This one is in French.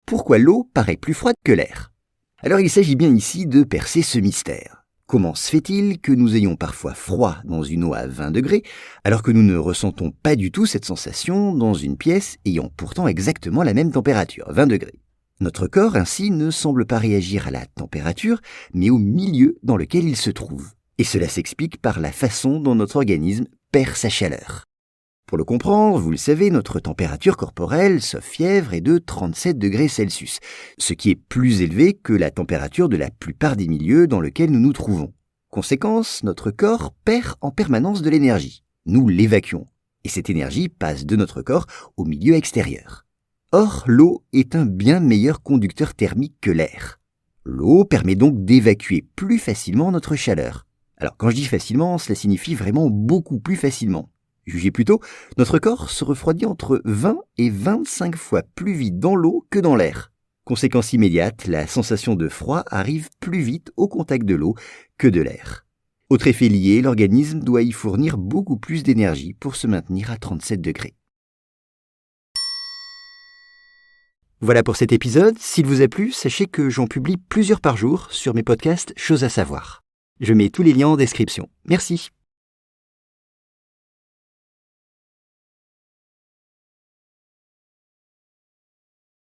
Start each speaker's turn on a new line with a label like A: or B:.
A: pourquoi l'eau paraît plus froide que l'air? Alors il s'agit bien ici de percer ce mystère. Comment se fait-il que nous ayons parfois froid dans une eau à 20 degrés, alors que nous ne ressentons pas du tout cette sensation dans une pièce ayant pourtant exactement la même température, 20 degrés? Notre corps ainsi ne semble pas réagir à la température, mais au milieu dans lequel il se trouve. Et cela s'explique par la façon dont notre organisme perd sa chaleur. Pour le comprendre, vous le savez, notre température corporelle, sauf fièvre, est de 37 degrés Celsius, ce qui est plus élevé que la température de la plupart des milieux dans lesquels nous nous trouvons. Conséquence, notre corps perd en permanence de l'énergie. Nous l'évacuons, et cette énergie passe de notre corps au milieu extérieur. Or, l'eau est un bien meilleur conducteur thermique que l'air. L'eau permet donc d'évacuer plus facilement notre chaleur. Alors quand je dis facilement, cela signifie vraiment beaucoup plus facilement. Jugez plutôt, notre corps se refroidit entre 20 et 25 fois plus vite dans l'eau que dans l'air. Conséquence immédiate, la sensation de froid arrive plus vite au contact de l'eau que de l'air. Autre effet lié, l'organisme doit y fournir beaucoup plus d'énergie pour se maintenir à 37 degrés. Voilà pour cet épisode. S'il vous a plu, sachez que j'en publie plusieurs par jour sur mes podcasts Choses à savoir. Je mets tous les liens en description. Merci.